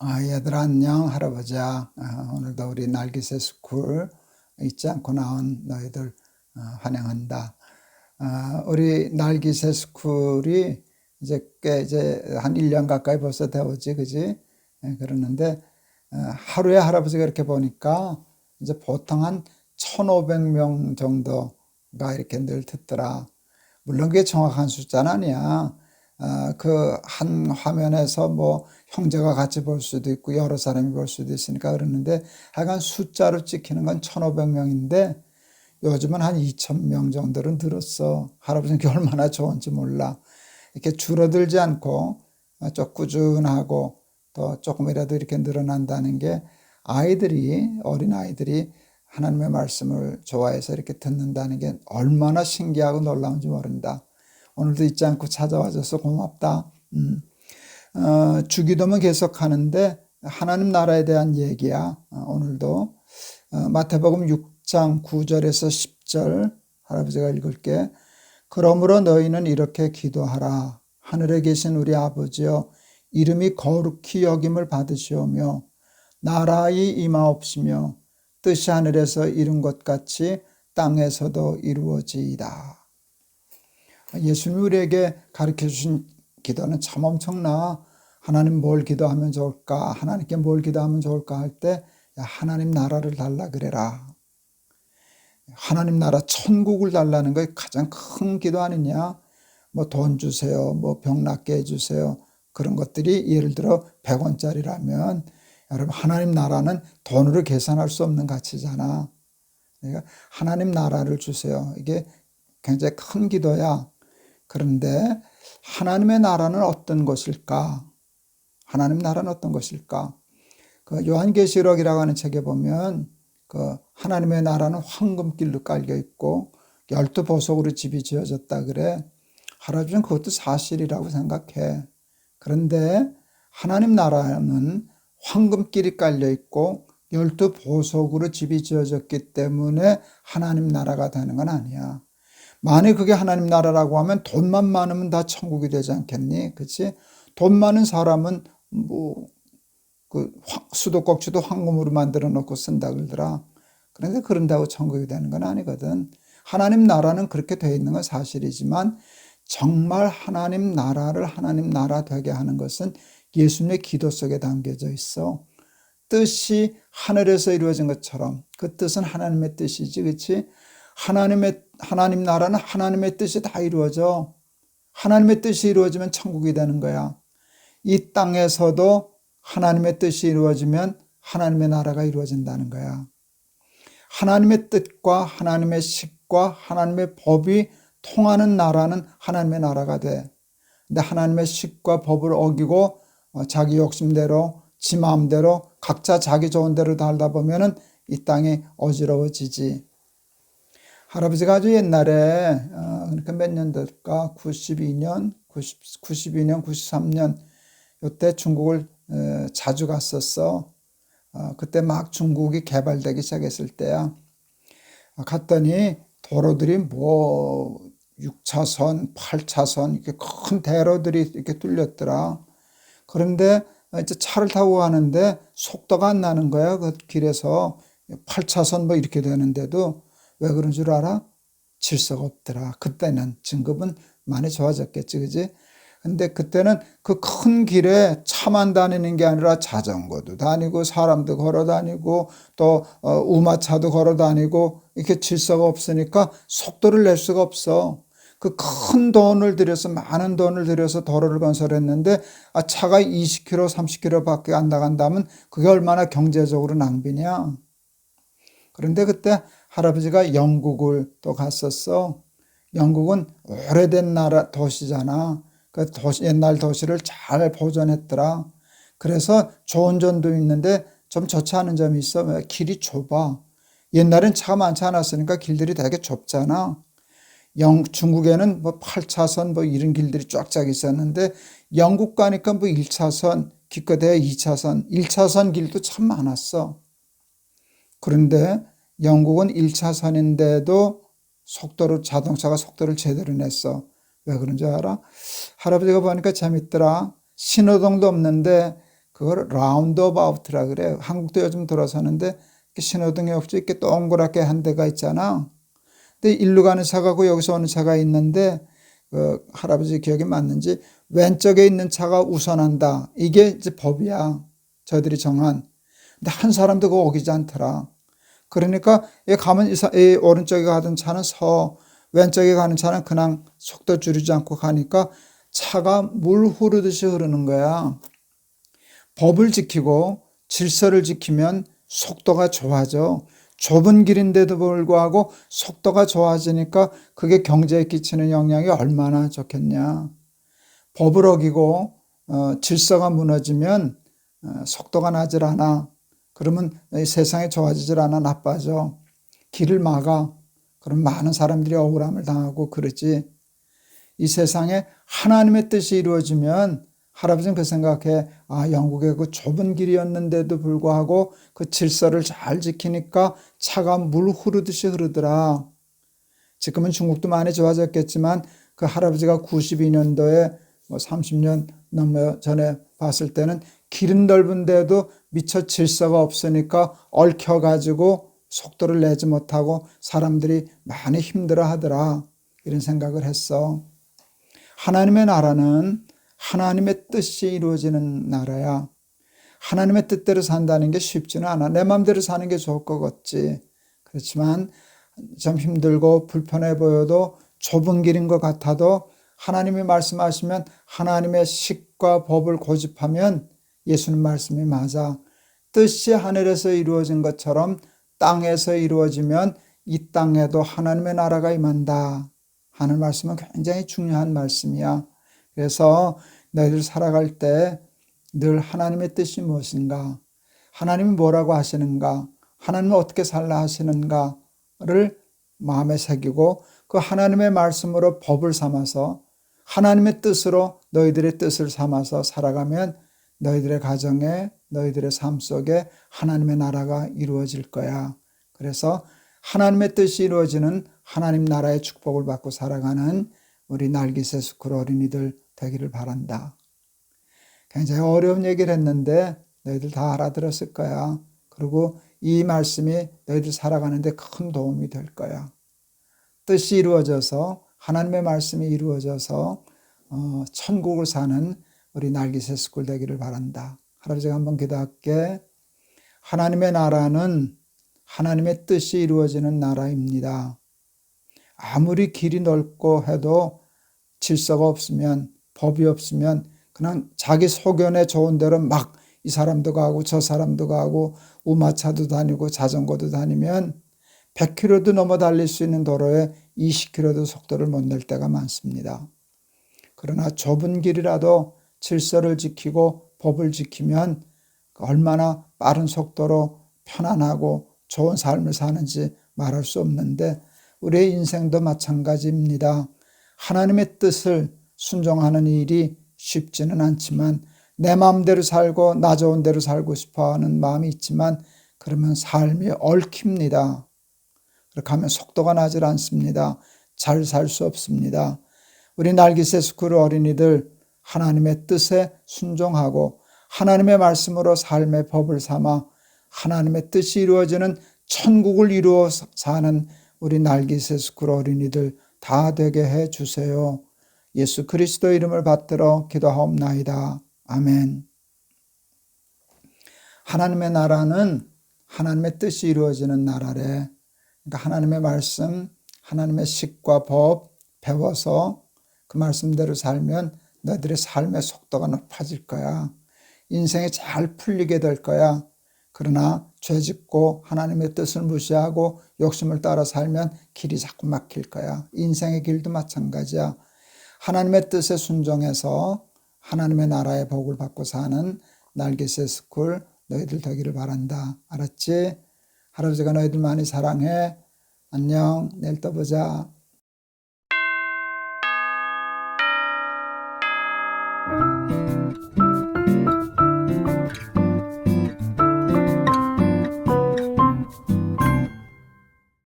얘들아 안녕. 할아버지야. 오늘도 우리 날기새 스쿨 잊지 않고 나온 너희들 환영한다. 우리 날기새 스쿨이 이제 한 1년 가까이 벌써 되었지, 그지? 그러는데 하루에 할아버지가 이렇게 보니까 이제 보통 한 1,500명 정도가 이렇게 늘 듣더라. 물론 그게 정확한 숫자는 아니야. 그 한 화면에서 뭐 형제가 같이 볼 수도 있고 여러 사람이 볼 수도 있으니까 그러는데, 하여간 숫자로 찍히는 건 1,500명인데 요즘은 한 2,000명 정도는 늘었어. 할아버지는 그게 얼마나 좋은지 몰라. 이렇게 줄어들지 않고 좀 꾸준하고 또 조금이라도 이렇게 늘어난다는 게, 어린 아이들이 하나님의 말씀을 좋아해서 이렇게 듣는다는 게 얼마나 신기하고 놀라운지 모른다. 오늘도 잊지 않고 찾아와줘서 고맙다. 주기도문 계속하는데 하나님 나라에 대한 얘기야. 오늘도 마태복음 6장 9절에서 10절 할아버지가 읽을게. 그러므로 너희는 이렇게 기도하라. 하늘에 계신 우리 아버지여, 이름이 거룩히 여김을 받으시오며 나라의 임하옵시며 뜻이 하늘에서 이룬 것 같이 땅에서도 이루어지이다. 예수님이 우리에게 가르쳐 주신 기도는 참 엄청나. 하나님 뭘 기도하면 좋을까? 하나님께 뭘 기도하면 좋을까 할 때, 하나님 나라를 달라 그래라. 하나님 나라 천국을 달라는 게 가장 큰 기도 아니냐? 뭐 돈 주세요, 뭐 병 낫게 해주세요, 그런 것들이 예를 들어 100원짜리라면 여러분, 하나님 나라는 돈으로 계산할 수 없는 가치잖아. 그러니까 하나님 나라를 주세요. 이게 굉장히 큰 기도야. 그런데 하나님의 나라는 어떤 것일까? 하나님 나라는 어떤 것일까? 그 요한계시록이라고 하는 책에 보면 그 하나님의 나라는 황금길로 깔려 있고 12보석으로 집이 지어졌다 그래. 할아버지는 그것도 사실이라고 생각해. 그런데 하나님 나라는 황금길이 깔려 있고 12보석으로 집이 지어졌기 때문에 하나님 나라가 되는 건 아니야. 만약 그게 하나님 나라라고 하면 돈만 많으면 다 천국이 되지 않겠니? 그치? 돈 많은 사람은 수도꼭지도 황금으로 만들어 놓고 쓴다 그러더라. 그런데 그런다고 천국이 되는 건 아니거든. 하나님 나라는 그렇게 되어 있는 건 사실이지만, 정말 하나님 나라를 하나님 나라 되게 하는 것은 예수님의 기도 속에 담겨져 있어. 뜻이 하늘에서 이루어진 것처럼 그 뜻은 하나님의 뜻이지, 그렇지? 하나님 나라는 하나님의 뜻이 다 이루어져. 하나님의 뜻이 이루어지면 천국이 되는 거야. 이 땅에서도 하나님의 뜻이 이루어지면 하나님의 나라가 이루어진다는 거야. 하나님의 뜻과 하나님의 식과 하나님의 법이 통하는 나라는 하나님의 나라가 돼. 근데 하나님의 식과 법을 어기고 자기 욕심대로 지 마음대로 각자 자기 좋은 대로 살다 보면은 이 땅이 어지러워지지. 할아버지가 아주 옛날에 그러니까 몇 년도일까? 92년, 93년 이때 중국을 자주 갔었어. 그때 막 중국이 개발되기 시작했을 때야. 갔더니 도로들이 뭐 6차선, 8차선 이렇게 큰 대로들이 이렇게 뚫렸더라. 그런데 이제 차를 타고 가는데 속도가 안 나는 거야. 그 길에서 8차선 뭐 이렇게 되는데도. 왜 그런 줄 알아? 질서가 없더라. 그때는 지금은 많이 좋아졌겠지, 그지? 근데 그때는 그 큰 길에 차만 다니는 게 아니라 자전거도 다니고 사람도 걸어 다니고 또 우마차도 걸어 다니고, 이렇게 질서가 없으니까 속도를 낼 수가 없어. 그 큰 돈을 들여서, 많은 돈을 들여서 도로를 건설했는데 차가 20km, 30km 밖에 안 나간다면 그게 얼마나 경제적으로 낭비냐. 그런데 그때 할아버지가 영국을 또 갔었어. 영국은 오래된 도시잖아. 그 옛날 도시를 잘 보존했더라. 그래서 좋은 점도 있는데 좀 좋지 않은 점이 있어. 길이 좁아. 옛날엔 차가 많지 않았으니까 길들이 되게 좁잖아. 중국에는 뭐 8차선 뭐 이런 길들이 쫙쫙 있었는데, 영국 가니까 뭐 1차선, 기껏해야 2차선, 1차선 길도 참 많았어. 그런데 영국은 1차선인데도 자동차가 속도를 제대로 냈어. 왜 그런 줄 알아? 할아버지가 보니까 재밌더라. 신호등도 없는데 그걸 라운드어바웃이라 그래요. 한국도 요즘 들어서는데 이렇게 신호등이 없이 이렇게 동그랗게 한 데가 있잖아. 근데 일로 가는 차가고 여기서 오는 차가 있는데 그 할아버지 기억이 맞는지 왼쪽에 있는 차가 우선한다. 이게 이제 법이야. 저들이 정한. 근데 한 사람도 그거 어기지 않더라. 그러니까 이 가면 이 오른쪽에 가던 차는 왼쪽에 가는 차는 그냥 속도 줄이지 않고 가니까 차가 물 흐르듯이 흐르는 거야. 법을 지키고 질서를 지키면 속도가 좋아져. 좁은 길인데도 불구하고 속도가 좋아지니까 그게 경제에 끼치는 영향이 얼마나 좋겠냐. 법을 어기고 질서가 무너지면 속도가 나질 않아. 그러면 세상이 좋아지질 않아. 나빠져. 길을 막아. 그럼 많은 사람들이 억울함을 당하고 그러지. 이 세상에 하나님의 뜻이 이루어지면 할아버지는 그 생각해. 영국의 그 좁은 길이었는데도 불구하고 그 질서를 잘 지키니까 차가 물 흐르듯이 흐르더라. 지금은 중국도 많이 좋아졌겠지만 그 할아버지가 92년도에 30년 넘어 전에 봤을 때는 길은 넓은데도 미처 질서가 없으니까 얽혀가지고 속도를 내지 못하고 사람들이 많이 힘들어 하더라. 이런 생각을 했어. 하나님의 나라는 하나님의 뜻이 이루어지는 나라야. 하나님의 뜻대로 산다는 게 쉽지는 않아. 내 마음대로 사는 게 좋을 것 같지. 그렇지만 좀 힘들고 불편해 보여도 좁은 길인 것 같아도 하나님이 말씀하시면 하나님의 식과 법을 고집하면 예수님 말씀이 맞아. 뜻이 하늘에서 이루어진 것처럼 땅에서 이루어지면 이 땅에도 하나님의 나라가 임한다 하는 말씀은 굉장히 중요한 말씀이야. 그래서 너희들 살아갈 때 늘 하나님의 뜻이 무엇인가, 하나님이 뭐라고 하시는가, 하나님은 어떻게 살라 하시는가를 마음에 새기고 그 하나님의 말씀으로 법을 삼아서 하나님의 뜻으로 너희들의 뜻을 삼아서 살아가면 너희들의 가정에, 너희들의 삶 속에 하나님의 나라가 이루어질 거야. 그래서 하나님의 뜻이 이루어지는 하나님 나라의 축복을 받고 살아가는 우리 날깃의 스쿨 어린이들 되기를 바란다. 굉장히 어려운 얘기를 했는데 너희들 다 알아들었을 거야. 그리고 이 말씀이 너희들 살아가는데 큰 도움이 될 거야. 뜻이 이루어져서 하나님의 말씀이 이루어져서 천국을 사는 우리 날깃의 스쿨 되기를 바란다. 할아버지가 한번 기도할게. 하나님의 나라는 하나님의 뜻이 이루어지는 나라입니다. 아무리 길이 넓고 해도 질서가 없으면, 법이 없으면 그냥 자기 소견에 좋은 대로 막 이 사람도 가고 저 사람도 가고 우마차도 다니고 자전거도 다니면 100km도 넘어 달릴 수 있는 도로에 20km도 속도를 못 낼 때가 많습니다. 그러나 좁은 길이라도 질서를 지키고 법을 지키면 얼마나 빠른 속도로 편안하고 좋은 삶을 사는지 말할 수 없는데 우리의 인생도 마찬가지입니다. 하나님의 뜻을 순종하는 일이 쉽지는 않지만 내 마음대로 살고 나 좋은 대로 살고 싶어하는 마음이 있지만 그러면 삶이 얽힙니다. 그렇게 하면 속도가 나질 않습니다. 잘 살 수 없습니다. 우리 날깃의 스쿨 어린이들 하나님의 뜻에 순종하고 하나님의 말씀으로 삶의 법을 삼아 하나님의 뜻이 이루어지는 천국을 이루어 사는 우리 날깃의 스쿨 어린이들 다 되게 해 주세요. 예수 그리스도 이름을 받들어 기도하옵나이다. 아멘. 하나님의 나라는 하나님의 뜻이 이루어지는 나라래. 그러니까 하나님의 말씀, 하나님의 식과 법 배워서 그 말씀대로 살면 너희들의 삶의 속도가 높아질 거야. 인생이 잘 풀리게 될 거야. 그러나 죄짓고 하나님의 뜻을 무시하고 욕심을 따라 살면 길이 자꾸 막힐 거야. 인생의 길도 마찬가지야. 하나님의 뜻에 순종해서 하나님의 나라의 복을 받고 사는 날깃의 스쿨 너희들 되기를 바란다. 알았지? 할아버지가 너희들 많이 사랑해. 안녕. 내일 또 보자.